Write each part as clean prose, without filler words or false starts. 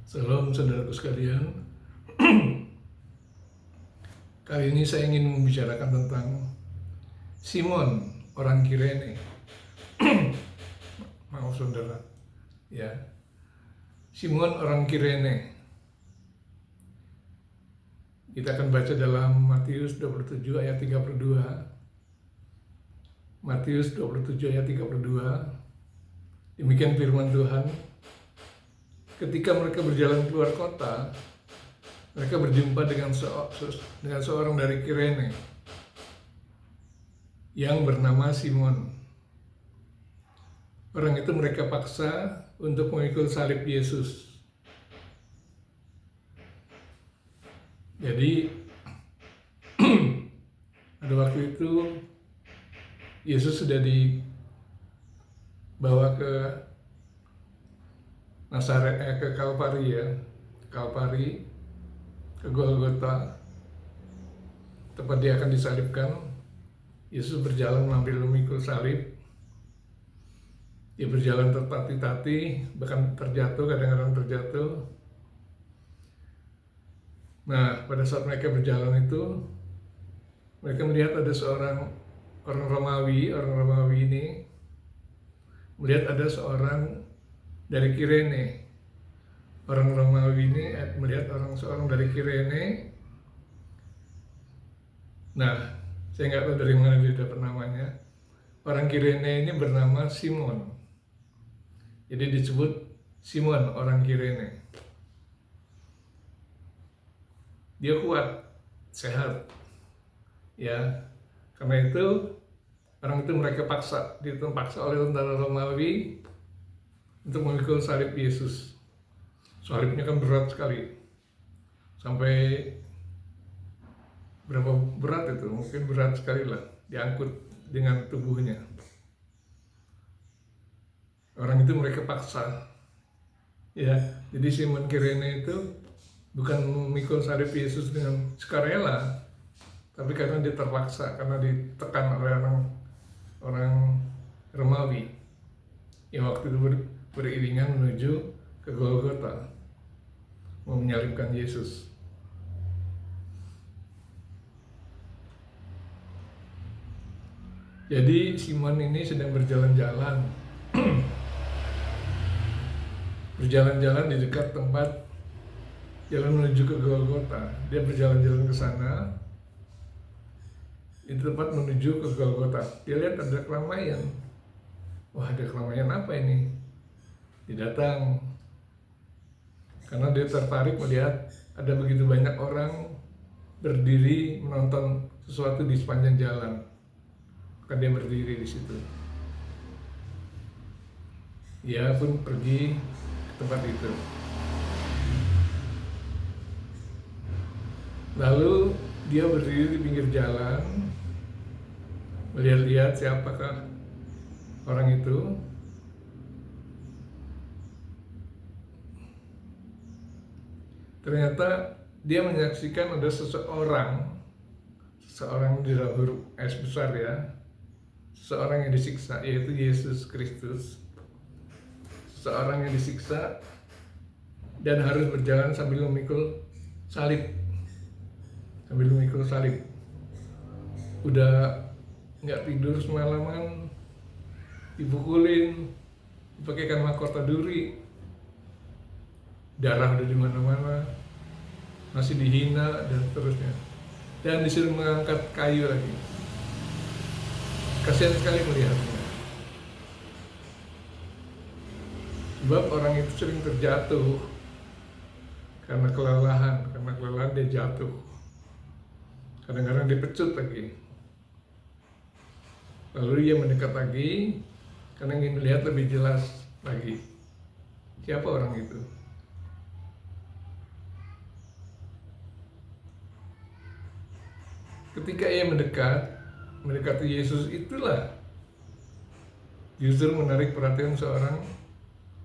Salam saudaraku sekalian. Kali ini saya ingin membicarakan tentang Simon orang Kirene. Maaf saudara, ya. Simon orang Kirene. Kita akan baca dalam Matius 27 ayat 32. Matius 27 ayat 32. Demikian firman Tuhan. Ketika mereka berjalan keluar kota, mereka berjumpa dengan seorang dari Kirene yang bernama Simon. Orang itu mereka paksa untuk memikul salib Yesus. Jadi pada waktu itu Yesus sudah dibawa ke Nazaret, ke Kalvari ya, Kalvari, ke Golgota, tempat dia akan disalibkan. Yesus berjalan mengambil memikul salib. Dia berjalan tertatih-tatih, bahkan terjatuh, kadang-kadang terjatuh. Nah, pada saat mereka berjalan itu, mereka melihat ada orang Romawi ini melihat ada seorang dari Kirene. Orang Romawi ini melihat seorang dari Kirene. Nah, saya nggak tahu dari mana dia dapat namanya. Orang Kirene ini bernama Simon. Jadi disebut Simon orang Kirene. Dia kuat, sehat, ya. Karena itu orang itu mereka dipaksa oleh tentara Romawi untuk memikul salib Yesus. Salibnya kan berat sekali, sampai berapa berat itu? Mungkin berat sekali lah, diangkut dengan tubuhnya. Orang itu mereka paksa, ya. Jadi Simon Kirene itu bukan memikul salib Yesus dengan sukarela, tapi karena dia terpaksa, karena ditekan oleh orang Romawi yang waktu itu beriringan menuju ke Golgota, mau menyalibkan Yesus. Jadi Simon ini sedang berjalan-jalan berjalan-jalan di dekat tempat jalan menuju ke Golgota. Dia berjalan-jalan ke sana, di tempat menuju ke Golgota. Dia lihat ada keramaian. Wah, ada keramaian apa ini? Dia datang karena dia tertarik melihat ada begitu banyak orang berdiri menonton sesuatu di sepanjang jalan. Maka dia berdiri di situ. Dia pun pergi ke tempat itu. Lalu dia berdiri di pinggir jalan, melihat-lihat siapakah orang itu. Ternyata dia menyaksikan ada seseorang di dalam huruf S besar ya, seseorang yang disiksa, yaitu Yesus Kristus. Seseorang yang disiksa dan harus berjalan sambil memikul salib. Udah nggak tidur semalaman, dipukulin, dipakaikan mahkota duri, darah udah di mana-mana, masih dihina dan seterusnya, dan disuruh mengangkat kayu lagi. Kasihan sekali melihatnya, sebab orang itu sering terjatuh karena kelelahan dia jatuh, kadang-kadang dipecut lagi. Lalu dia mendekat lagi karena ingin melihat lebih jelas lagi siapa orang itu. Ketika ia mendekati Yesus, itulah justru menarik perhatian seorang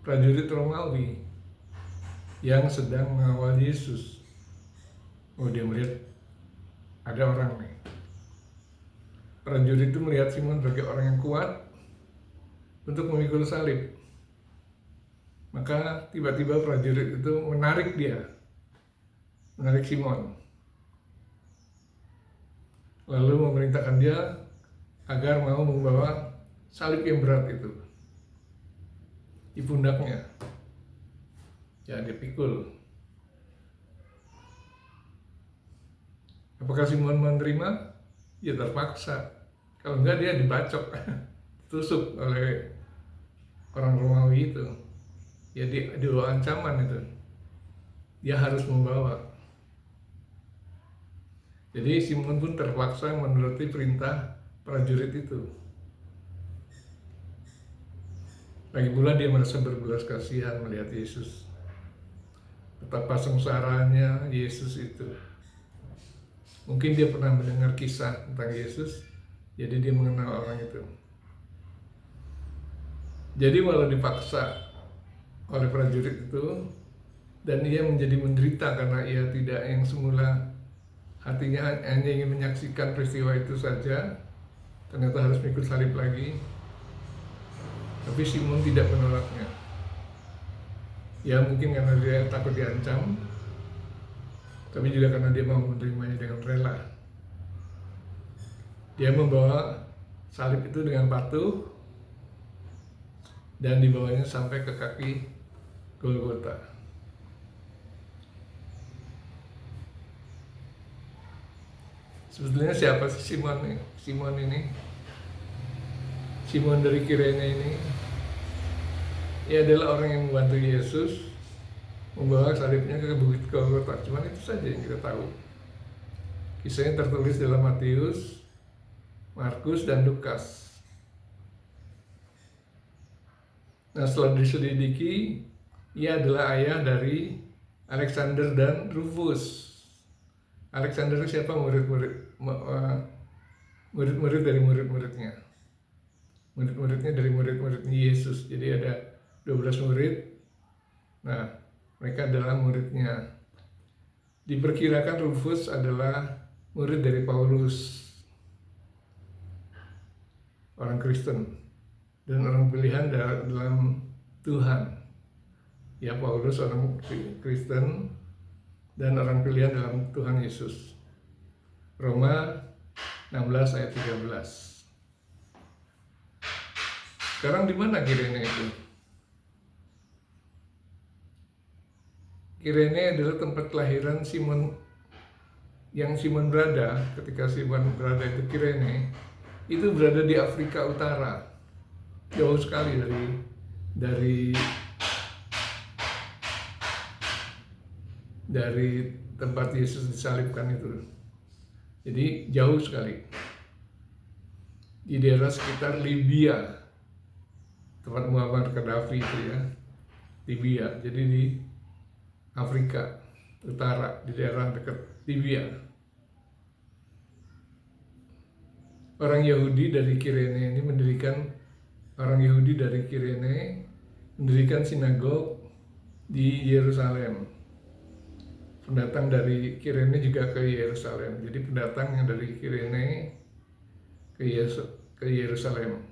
prajurit Romawi yang sedang mengawal Yesus. Oh, dia melihat ada orang nih. Prajurit itu melihat Simon sebagai orang yang kuat untuk memikul salib. Maka tiba-tiba prajurit itu menarik Simon, lalu memerintahkan dia agar mau membawa salib yang berat itu di pundaknya. Ya, dia pikul. Apakah Simon menerima? Ya terpaksa. Kalau enggak dia dibacok, tusuk oleh orang Romawi itu. Ya di bawah ancaman itu. Dia harus membawa. Jadi Simon pun terpaksa menuruti perintah prajurit itu. Lagi pula dia merasa berbelas kasihan melihat Yesus. Betapa sengsaranya Yesus itu. Mungkin dia pernah mendengar kisah tentang Yesus, jadi dia mengenal orang itu. Jadi walau dipaksa oleh prajurit itu, dan ia menjadi menderita karena ia tidak yang semula hatinya hanya ingin menyaksikan peristiwa itu saja, ternyata harus mikul salib lagi. Tapi Simon tidak menolaknya. Ya mungkin karena dia takut diancam, tapi juga karena dia mau menerimanya dengan rela. Dia membawa salib itu dengan patuh dan dibawanya sampai ke kaki Golgota. Sebetulnya siapa sih Simon ini? Simon dari Kirene ini, ia adalah orang yang membantu Yesus membawa salibnya ke bukit Golgota. Cuman itu saja yang kita tahu. Kisahnya tertulis dalam Matius, Markus, dan Lukas. Nah, setelah diselidiki, ia adalah ayah dari Alexander dan Rufus. Alexander siapa? Murid-murid dari murid-muridnya. Murid-muridnya dari murid-muridnya Yesus. Jadi ada 12 murid. Nah, mereka adalah muridnya. Diperkirakan Rufus adalah murid dari Paulus, orang Kristen dan orang pilihan dalam Tuhan. Ya, Paulus orang Kristen dan orang pilihan dalam Tuhan Yesus. Roma 16 ayat 13. Sekarang di mana Kirene itu? Kirene adalah tempat kelahiran Simon, yang Simon berada ketika Simon berada itu Kirene, itu berada di Afrika Utara, jauh sekali dari tempat Yesus disalibkan itu. Jadi jauh sekali, di daerah sekitar Libya, tempat Muammar Gaddafi itu ya, Libya. Jadi di Afrika Utara, di daerah dekat Libya. Orang Yahudi dari Kirene ini mendirikan sinagog di Yerusalem. Pendatang dari Kirene juga ke Yerusalem. Jadi pendatang yang dari Kirene ke Yerusalem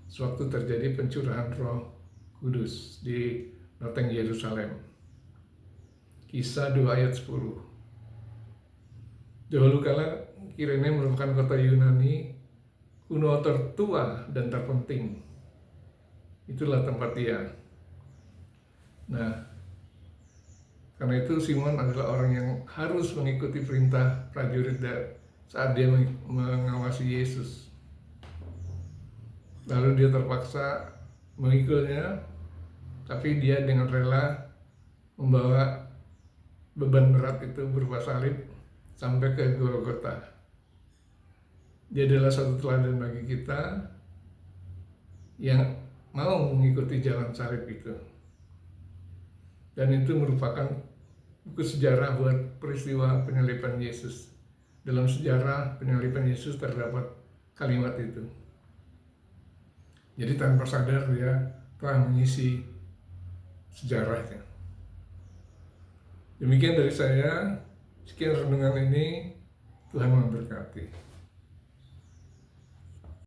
sewaktu terjadi pencurahan Roh Kudus di loteng Yerusalem. Kisah 2 ayat 10. Dahulu kala Kirene merupakan kota Yunani kuno tertua dan terpenting. Itulah tempat dia. Nah, karena itu Simon adalah orang yang harus mengikuti perintah prajurit saat dia mengawasi Yesus. Lalu dia terpaksa mengikulnya, tapi dia dengan rela membawa beban berat itu berupa salib sampai ke Golgota. Dia adalah satu teladan bagi kita yang mau mengikuti jalan salib itu. Dan itu merupakan buku sejarah buat peristiwa penyaliban Yesus. Dalam sejarah penyaliban Yesus terdapat kalimat itu. Jadi tanpa sadar dia telah mengisi sejarahnya. Demikian dari saya, sekian renungan ini, Tuhan memberkati.